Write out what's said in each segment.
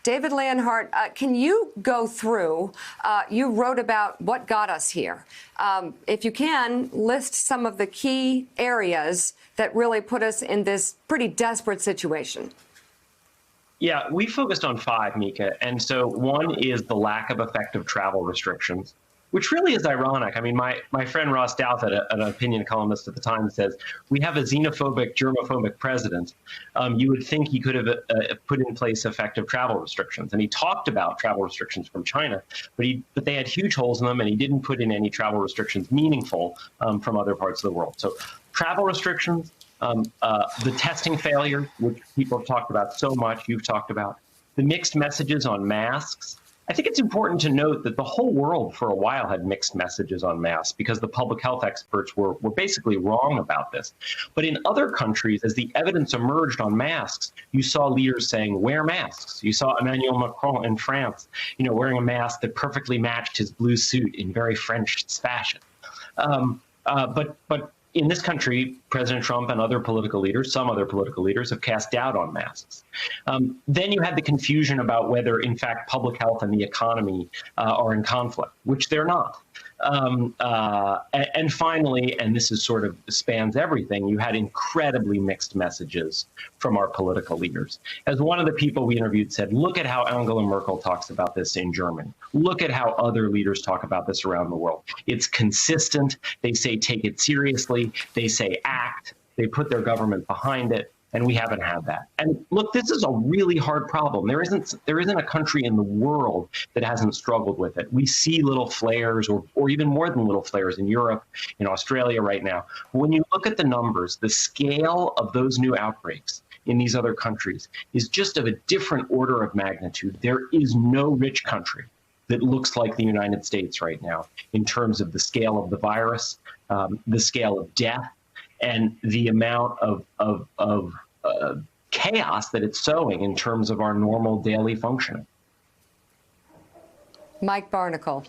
David Leonhardt, can you go through, you wrote about what got us here. If you can, list some of the key areas that really put us in this pretty desperate situation. Yeah, we focused on 5, Mika. And so one is the lack of effective travel restrictions, which really is ironic. I mean, my friend Ross Douthat, an opinion columnist at the time, says, we have a xenophobic, germophobic president. You would think he could have put in place effective travel restrictions. And he talked about travel restrictions from China, but they had huge holes in them, and he didn't put in any travel restrictions meaningful from other parts of the world. So travel restrictions, the testing failure, which people have talked about so much, you've talked about, the mixed messages on masks. I think it's important to note that the whole world for a while had mixed messages on masks because the public health experts were basically wrong about this. But in other countries, as the evidence emerged on masks, you saw leaders saying, wear masks. You saw Emmanuel Macron in France, wearing a mask that perfectly matched his blue suit in very French fashion. But in this country, President Trump and other political leaders, some other political leaders, have cast doubt on masks. Then you had the confusion about whether, in fact, public health and the economy are in conflict, which they're not. And finally, and this is sort of spans everything, you had incredibly mixed messages from our political leaders. As one of the people we interviewed said, look at how Angela Merkel talks about this in Germany. Look at how other leaders talk about this around the world. It's consistent. They say take it seriously. They say act. They put their government behind it. And we haven't had that. And look, this is a really hard problem. There isn't a country in the world that hasn't struggled with it. We see little flares or even more than little flares in Europe, in Australia right now. When you look at the numbers, the scale of those new outbreaks in these other countries is just of a different order of magnitude. There is no rich country that looks like the United States right now in terms of the scale of the virus, the scale of death, and the amount of chaos that it's sowing in terms of our normal daily functioning. Mike Barnicle.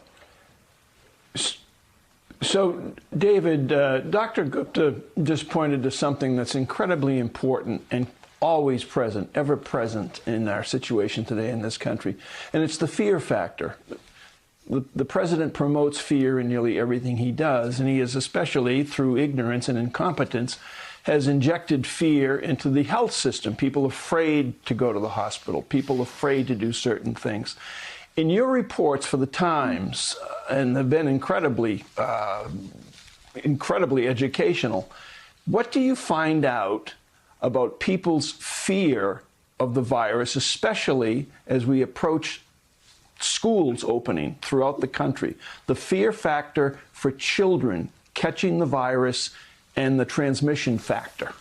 So, David, Dr. Gupta just pointed to something that's incredibly important and always present, ever present in our situation today in this country, and it's the fear factor. The president promotes fear in nearly everything he does, and he is, especially through ignorance and incompetence, has injected fear into the health system. People afraid to go to the hospital, people afraid to do certain things. In your reports for the Times, and they've been incredibly educational, what do you find out about people's fear of the virus, especially as we approach schools opening throughout the country, the fear factor for children catching the virus and the transmission factor?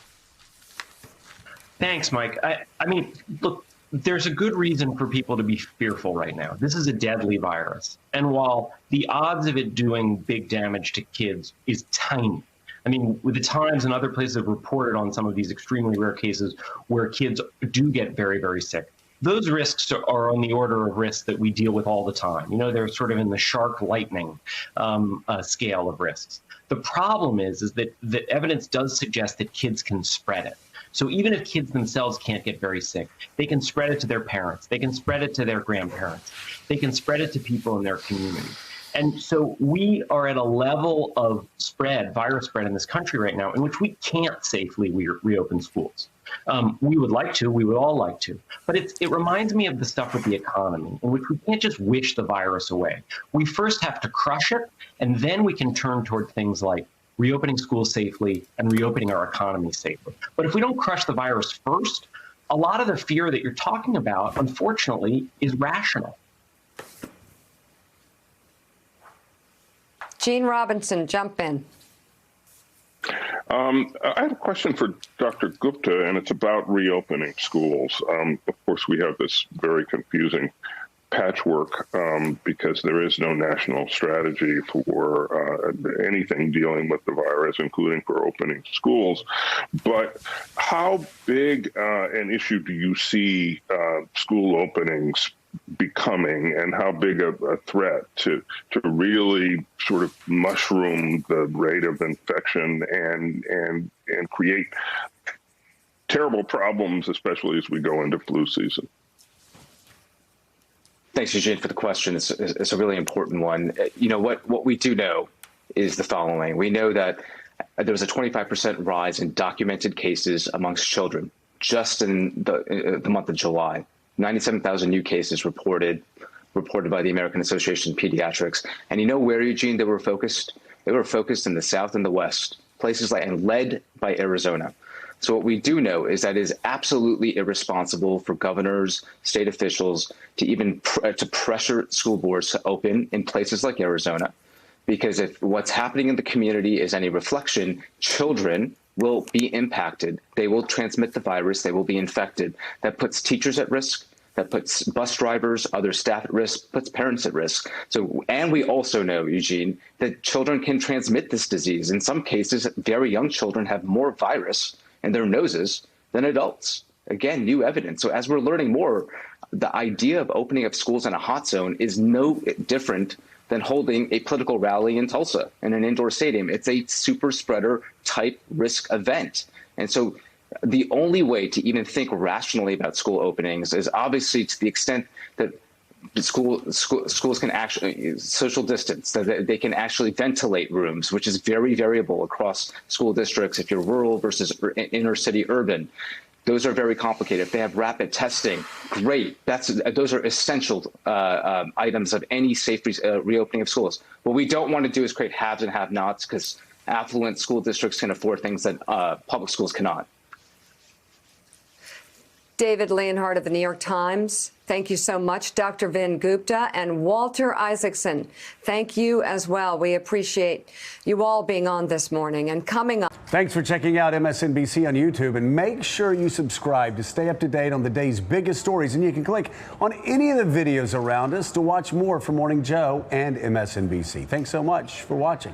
Thanks, Mike. I mean, look, there's a good reason for people to be fearful right now. This is a deadly virus. And while the odds of it doing big damage to kids is tiny, I mean, with the Times and other places have reported on some of these extremely rare cases where kids do get very, very sick. Those risks are on the order of risks that we deal with all the time. They're sort of in the shark lightning scale of risks. The problem is that the evidence does suggest that kids can spread it. So even if kids themselves can't get very sick, they can spread it to their parents. They can spread it to their grandparents. They can spread it to people in their community. And so we are at a level of virus spread in this country right now in which we can't safely reopen schools. We would like to, we would all like to, but it reminds me of the stuff with the economy, in which we can't just wish the virus away. We first have to crush it, and then we can turn toward things like reopening schools safely and reopening our economy safely. But if we don't crush the virus first, a lot of the fear that you're talking about, unfortunately, is rational. Gene Robinson, jump in. I have a question for Dr. Gupta, and it's about reopening schools. Of course, we have this very confusing patchwork because there is no national strategy for anything dealing with the virus, including for opening schools. But how big an issue do you see school openings becoming, and how big a threat to really sort of mushroom the rate of infection and create terrible problems, especially as we go into flu season? Thanks, Eugene, for the question. It's a really important one. You know, what we do know is the following. We know that there was a 25% rise in documented cases amongst children just in the month of July. 97,000 new cases reported by the American Association of Pediatrics. And you know where, Eugene, they were focused? They were focused in the South and the West, places like, and led by Arizona. So what we do know is that it is absolutely irresponsible for governors, state officials to even to pressure school boards to open in places like Arizona, because if what's happening in the community is any reflection, children will be impacted. They will transmit the virus. They will be infected. That puts teachers at risk. That puts bus drivers, other staff at risk, puts parents at risk. So, and we also know, Eugene, that children can transmit this disease. In some cases, very young children have more virus in their noses than adults. Again, new evidence. So as we're learning more, the idea of opening up schools in a hot zone is no different than holding a political rally in Tulsa in an indoor stadium. It's a super spreader type risk event. And so the only way to even think rationally about school openings is obviously to the extent that schools can actually social distance, that they can actually ventilate rooms, which is very variable across school districts. If you're rural versus inner city urban, those are very complicated. If they have rapid testing, great. Those are essential items of any safe reopening of schools. What we don't want to do is create haves and have-nots, because affluent school districts can afford things that public schools cannot. David Leonhardt of the New York Times, thank you so much. Dr. Vin Gupta and Walter Isaacson, thank you as well. We appreciate you all being on this morning. And coming up. Thanks for checking out MSNBC on YouTube, and make sure you subscribe to stay up to date on the day's biggest stories. And you can click on any of the videos around us to watch more from Morning Joe and MSNBC. Thanks so much for watching.